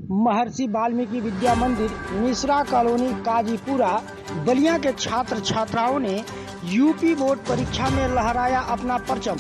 महर्षि वाल्मीकि विद्या मंदिर मिश्रा कॉलोनी काजीपुरा बलिया के छात्र छात्राओं ने यूपी बोर्ड परीक्षा में लहराया अपना परचम।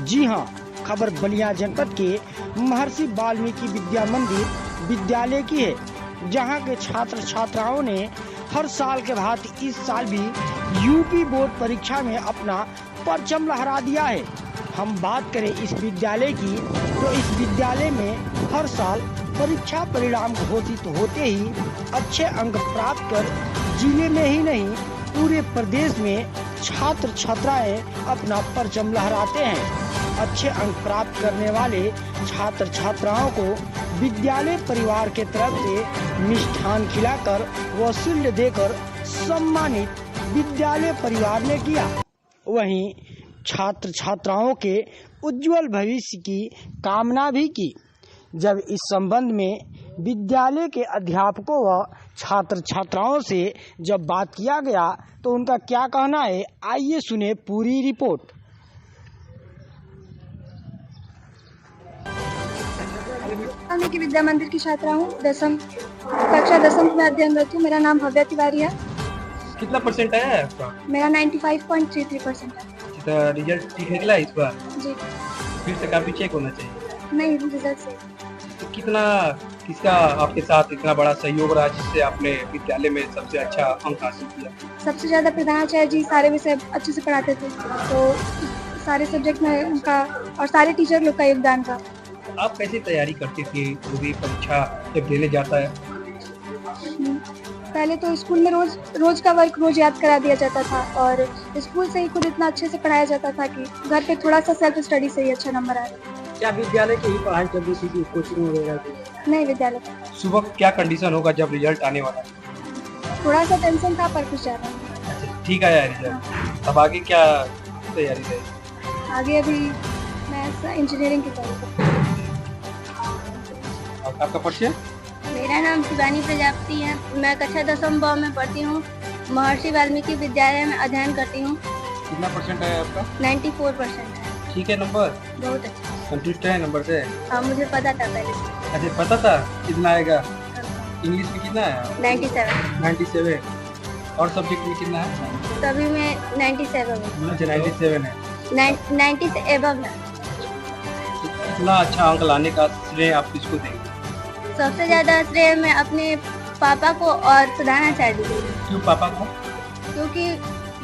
जी हां, खबर बलिया जनपद के महर्षि वाल्मीकि विद्या मंदिर विद्यालय की है, जहां के छात्र छात्राओं ने हर साल के भांति इस साल भी यूपी बोर्ड परीक्षा में अपना परचम लहरा दिया है। हम बात करें इस विद्यालय की, तो इस विद्यालय में हर साल परीक्षा परिणाम घोषित होते ही अच्छे अंक प्राप्त कर जिले में ही नहीं पूरे प्रदेश में छात्र छात्राएं अपना परचम लहराते हैं। अच्छे अंक प्राप्त करने वाले छात्र छात्राओं को विद्यालय परिवार के तरफ से मिष्ठान खिलाकर व शील्ड देकर सम्मानित विद्यालय परिवार ने किया। वहीं छात्र छात्राओं के उज्जवल भविष्य की कामना भी की। जब इस संबंध में विद्यालय के अध्यापकों व छात्र छात्राओं से जब बात किया गया तो उनका क्या कहना है, आइए सुने पूरी रिपोर्ट। वाल्मीकि विद्या मंदिर की छात्रा हूँ। कक्षा 10वीं में अध्ययनरत हूँ। मेरा नाम भव्या तिवारी है। कितना परसेंट आया है आपका? मेरा 95.33% है। तो रिजल्ट ठीक निकला इस बार? जी। फिर से काफी चेक होना चाहिए। नहीं, रिजल्ट से। तो किसका आपके साथ इतना बड़ा सहयोग रहा जिससे आपने विद्यालय में सबसे अच्छा अंक हासिल किया? सबसे ज्यादा प्रधानाचार्य जी सारे विषय अच्छे से पढ़ाते थे, तो सारे सब्जेक्ट में उनका और सारे टीचर लोग का योगदान था। आप कैसी तैयारी करती थी पूरी परीक्षा जब देने जाता है? पहले तो स्कूल में रोज का वर्क रोज याद करा दिया जाता था और स्कूल से ही खुद इतना अच्छे से पढ़ाया जाता था कि घर पे थोड़ा सा सेल्फ स्टडी से ही अच्छा नंबर आया। क्या विद्यालय की ही पढ़ाई चल रही थी, कोचिंग वगैरह की? नहीं, विद्यालय। सुबह क्या कंडीशन होगा जब रिजल्ट आने वाला है? थोड़ा सा टेंशन था पर खुश जा रहा है। ठीक आया है रिजल्ट। अब आगे क्या तैयारी रहेगी? आगे अभी मैं इंजीनियरिंग की तैयारी कर रही हूँ। और आपका परिचय? मेरा नाम शिवानी प्रजापति है। मैं कक्षा 10वीं ब में पढ़ती हूँ। महर्षि वाल्मीकि विद्यालय में अध्ययन करती हूँ। कितना परसेंट आया आपका? 94% है। ठीक है नंबर? बहुत अच्छा। संतुष्ट है नंबर से? हाँ, मुझे पता था पहले से। अच्छा, पता था कितना आएगा? इंग्लिश में कितना है? 97। 97। और सब्जेक्ट में कितना है? सभी में 97 है। अच्छा, 97 है। 90 से एबव है। इतना अच्छा अंक लाने का श्रेय आप किसको देंगे? सबसे ज्यादा श्रेय मैं अपने पापा को और प्रधानाचार्य जी को। क्यों पापा को? क्योंकि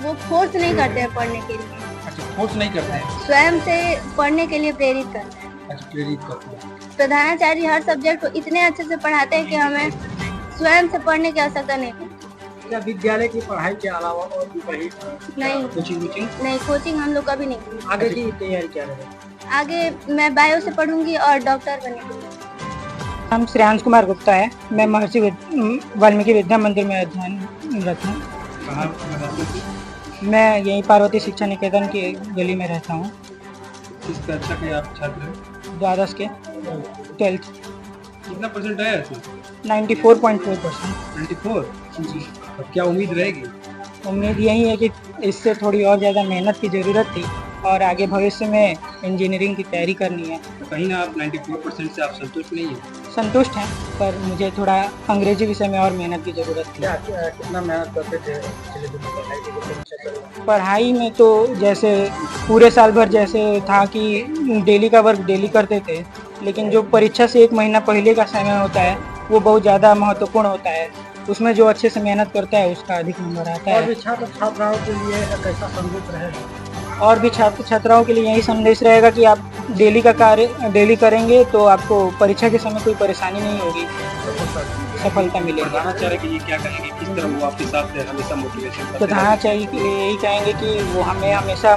वो फोर्स नहीं करते हैं पढ़ने के लिए। अच्छा, फोर्स नहीं करते हैं, स्वयं से पढ़ने के लिए प्रेरित करते हैं। अच्छा, प्रेरित करते हैं। प्रधानाचार्य हर सब्जेक्ट को इतने अच्छे से पढ़ाते हैं कि हमें स्वयं से पढ़ने की आवश्यकता नहीं पड़ती। क्या विद्यालय की पढ़ाई के अलावा और भी कहीं? नहीं, कोचिंग नहीं, कोचिंग हम लोग कभी नहीं की। आगे की तैयारी क्या रहे? आगे मैं बायो से पढ़ूंगी और डॉक्टर बनेंगी। नाम श्रेयांश कुमार गुप्ता है। मैं महर्षि वाल्मीकि विद्या मंदिर में अध्ययनरत हूँ। कहाँ रहते थे? मैं यहीं पार्वती शिक्षा निकेतन की गली में रहता हूँ। किस कक्षा के आप छात्र हैं? द्वादश के 12th। कितना परसेंट आया इसमें? 94.4%। 94 जी। अब क्या उम्मीद रहेगी? उम्मीद यही है कि इससे थोड़ी और ज़्यादा मेहनत की ज़रूरत थी और आगे भविष्य में इंजीनियरिंग की तैयारी करनी है। तो कहीं ना आप 94% से आप संतुष्ट नहीं हैं? संतुष्ट हैं, पर मुझे थोड़ा अंग्रेजी विषय में और मेहनत की ज़रूरत थी। कितना मेहनत करते थे पढ़ाई में तो जैसे पूरे साल भर जैसे था कि डेली का वर्क डेली करते थे, लेकिन जो परीक्षा से 1 महीना पहले का समय होता है वो बहुत ज़्यादा महत्वपूर्ण होता है। उसमें जो अच्छे से मेहनत करता है उसका अधिक नंबर आता है। और भी छात्र छात्राओं के लिए कैसा संदेश रहेगा? और भी छात्र छात्राओं के लिए यही संदेश रहेगा कि आप डेली का कार्य डेली करेंगे तो आपको परीक्षा के समय कोई परेशानी नहीं होगी, सफलता मिलेगी। प्रधानाचार्य के लिए क्या कहेंगे? किस तरह वो आपके साथ हमेशा मोटिवेशन करते हैं? प्रधानाचार्य के लिए यही कहेंगे कि वो हमें हमेशा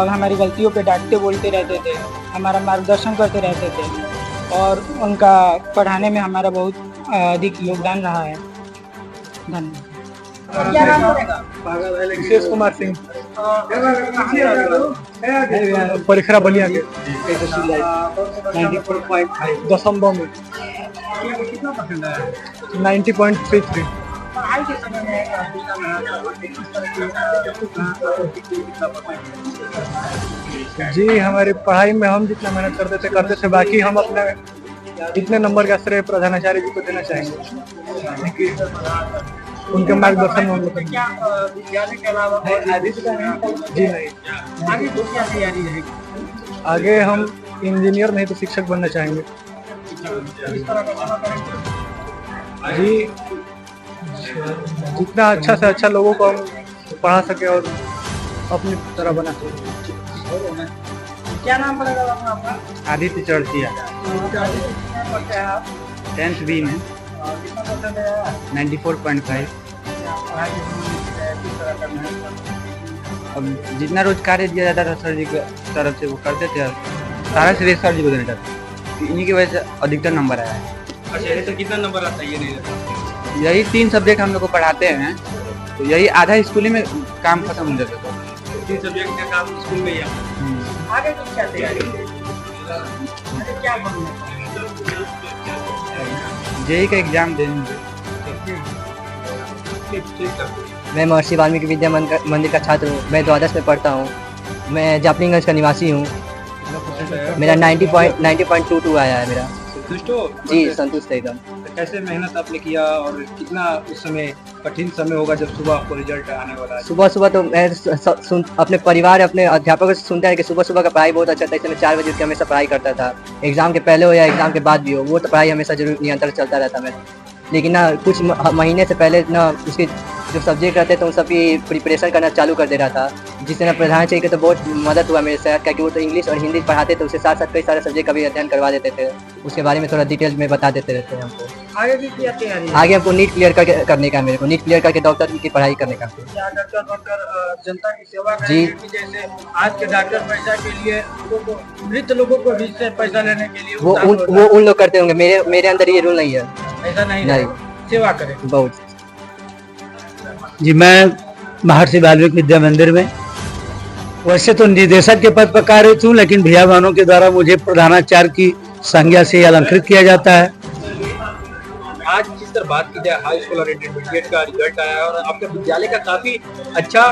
हमारी गलतियों पे डांटते बोलते रहते थे, हमारा मार्गदर्शन करते रहते थे और उनका पढ़ाने में हमारा बहुत अधिक योगदान रहा है। धन्यवाद। विशेष कुमार सिंह, परिखरा बलिया के 10वीं में 90.33। जी, हमारी पढ़ाई में हम जितना मेहनत करते थे बाकी हम अपने इतने नंबर का श्रेय प्रधानाचार्य जी को देना चाहेंगे। उनके मार्गदर्शन में हम लोग करेंगे। विद्यालय के अलावा जी नहीं, आगे तो क्या तैयारी रहेगी? आगे हम इंजीनियर नहीं तो शिक्षक बनना चाहेंगे। जी, जितना अच्छा से अच्छा लोगों को हम पढ़ा सके और अपनी तरह बना सके। क्या नाम पड़ेगा आपका? आदित्य चौरसिया, 10th बी में 94.5। अब जितना रोज कार्य दिया जाता था सर जी की तरफ से वो करते थे, सारा श्रेय सर जी को देना चाहते थे। इन्हीं की वजह से अधिकतर नंबर आया है। अच्छा, ये तो कितना नंबर आता है ये नहीं रहता? यही 3 सब्जेक्ट हम लोग को पढ़ाते हैं, तो यही आधा स्कूल में काम खत्म हो जाता था। 3 सब्जेक्ट का काम स्कूल में ही है। आगे तो क्या तैयारी है? आगे क्या बनना जेई का एग्जाम देंगे। मैं महर्षि वाल्मीकि विद्या मंदिर का छात्र हूँ। मैं द्वादश में पढ़ता हूँ। मैं जापनिंगंज का निवासी हूँ। मेरा 90.22 आया है मेरा। संतुष्ट हो? जी, संतुष्ट है एकदम। तो कैसे मेहनत आपने किया और कितना उस समय कठिन समय होगा जब सुबह आपको रिजल्ट आने वाला है? सुबह सुबह तो मैं अपने परिवार, अपने अध्यापकों से सुनते हैं कि सुबह सुबह का पढ़ाई बहुत अच्छा था, इसलिए मैं 4 बजे उठ के हमेशा पढ़ाई करता था। एग्जाम के पहले हो या एग्जाम के बाद भी हो, वो तो पढ़ाई हमेशा जरूर निरंतर चलता रहता मेरा। लेकिन ना कुछ महीने से पहले ना उसके जो सब्जेक्ट रहते थे उन सब की प्रिपरेशन करना चालू कर दे रहा था, जिससे ना प्रधानाचार्य की तो बहुत मदद हुआ मेरे साथ, क्योंकि वो तो इंग्लिश और हिंदी पढ़ाते थे, उसके साथ साथ कई सारे सब्जेक्ट का भी अध्ययन करवा देते थे। उसके बारे में थोड़ा डिटेल में बता देते रहते हैं हमको। आगे भी क्या तैयारी है? आगे हमको नीट क्लियर करने का, मेरे को नीट क्लियर करके डॉक्टर की पढ़ाई करने का। क्या डॉक्टर जनता की सेवा जी। करेंगे कि जैसे आज के डॉक्टर पैसा के लिए लोगों को, वृद्ध लोगों को भी से पैसा लेने के लिए वो उन लोग करते होंगे, मेरे अंदर ये रूल नहीं है। ऐसा नहीं नहीं। सेवा करें। बहुत जी, मैं महर्षि वाल्मीकि विद्या मंदिर में वैसे तो निदेशक के पद पर कार्यरत हूँ, लेकिन भैया बहनों के द्वारा मुझे प्रधानाचार्य की संज्ञा से अलंकृत किया जाता है। आज जिस तरह बात की जाए, हाई स्कूल और इंटरमीडिएट का रिजल्ट आया और आपके विद्यालय का काफी अच्छा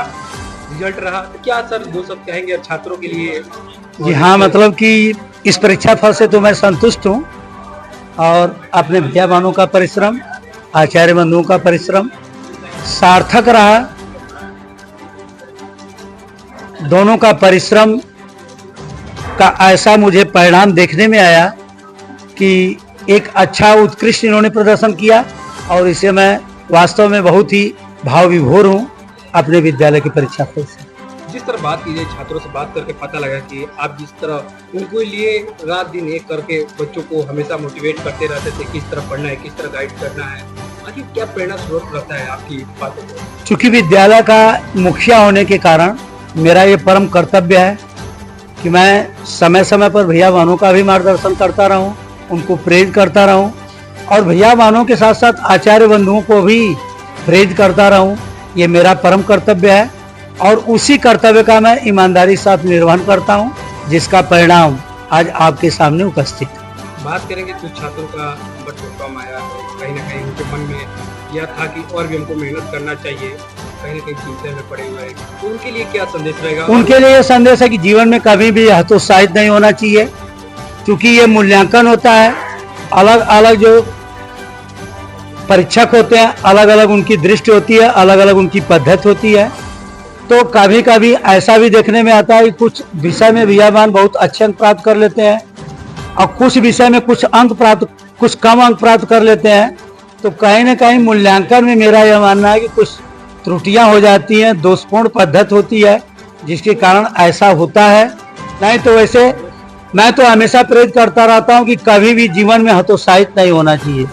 रिजल्ट रहा, तो क्या सर 2 शब्द कहेंगे छात्रों के लिए? जी हाँ, मतलब कि इस परीक्षा फल से तो मैं संतुष्ट हूँ और अपने भैया बहनों का परिश्रम, आचार्य बंधुओं का परिश्रम सार्थक रहा। दोनों का परिश्रम का ऐसा मुझे परिणाम देखने में आया कि एक अच्छा उत्कृष्ट इन्होंने प्रदर्शन किया और इसे मैं वास्तव में बहुत ही भाव विभोर हूँ अपने विद्यालय की परीक्षा फल से। जिस तरह बात की जाए, छात्रों से बात करके पता लगा कि आप जिस तरह उनको लिए रात दिन एक करके बच्चों को हमेशा मोटिवेट करते रहते थे, किस तरह पढ़ना है, किस तरह गाइड करना है, आखिर क्या प्रेरणा स्रोत रहता है आपकी बातों को? चूंकि विद्यालय का मुखिया होने के कारण मेरा ये परम कर्तव्य है कि मैं समय समय पर भैया बहनों का भी मार्गदर्शन करता रहूं, उनको प्रेरित करता रहूं और भैया बहनों के साथ साथ आचार्य बंधुओं को भी प्रेरित करता रहूं। ये मेरा परम कर्तव्य है और उसी कर्तव्य का मैं ईमानदारी के साथ निर्वहन करता हूं, जिसका परिणाम आज आपके सामने उपस्थित है। बात करेंगे कुछ छात्रों का नंबर तो कम आया, कहीं ना कहीं उनके मन में यह था कि और भी हमको मेहनत करना चाहिए, कहीं ना कहीं चिंता में पड़े हुए हैं, तो उनके लिए क्या संदेश रहेगा? उनके लिए संदेश है कि जीवन में कभी भी हतोत्साहित नहीं होना चाहिए, क्योंकि ये मूल्यांकन होता है। अलग अलग जो परीक्षक होते हैं, अलग अलग उनकी दृष्टि होती है, अलग अलग उनकी पद्धति होती है। तो कभी कभी ऐसा भी देखने में आता है कि कुछ विषय में भैया बहन बहुत अच्छे अंक प्राप्त कर लेते हैं और कुछ विषय में कुछ कम अंक प्राप्त कर लेते हैं। तो कहीं ना कहीं मूल्यांकन में मेरा यह मानना है कि कुछ त्रुटियां हो जाती हैं, दोषपूर्ण पद्धति होती है, जिसके कारण ऐसा होता है। नहीं तो वैसे मैं तो हमेशा प्रेरित करता रहता हूं कि कभी भी जीवन में हतोत्साहित नहीं होना चाहिए।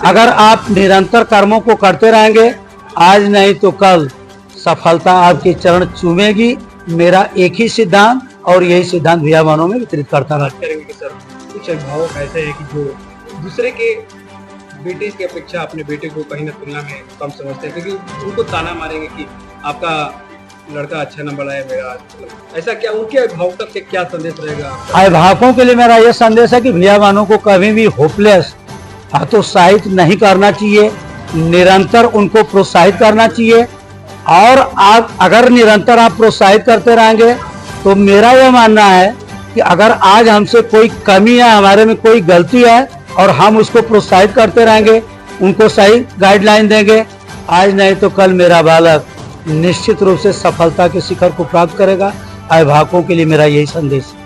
अगर आप निरंतर कर्मों को करते रहेंगे, आज नहीं तो कल सफलता आपके चरण चूमेगी। मेरा एक ही सिद्धांत और यही सिद्धांत भैया बहनों में वितरित करता रहता करेंगे कि सर कुछ अभिभावक ऐसे हैं कि जो दूसरे के बेटे की अपेक्षा अपने बेटे को कहीं ना तुलना में कम समझते हैं, क्योंकि उनको ताना मारेंगे कि आपका लड़का अच्छा नंबर आया मेरा, ऐसा क्या उनके अभिभावक से क्या संदेश रहेगा? अभिभावकों के लिए मेरा यह संदेश है कि भैया बहनों को कभी भी होपलेस, हतोत्साहित नहीं करना चाहिए, निरंतर उनको प्रोत्साहित करना चाहिए। और आप अगर निरंतर आप प्रोत्साहित करते रहेंगे तो मेरा यह मानना है कि अगर आज हमसे कोई कमी है, हमारे में कोई गलती है, और हम उसको प्रोत्साहित करते रहेंगे, उनको सही गाइडलाइन देंगे। आज नहीं तो कल मेरा बालक निश्चित रूप से सफलता के शिखर को प्राप्त करेगा। अभिभावकों के लिए मेरा यही संदेश है।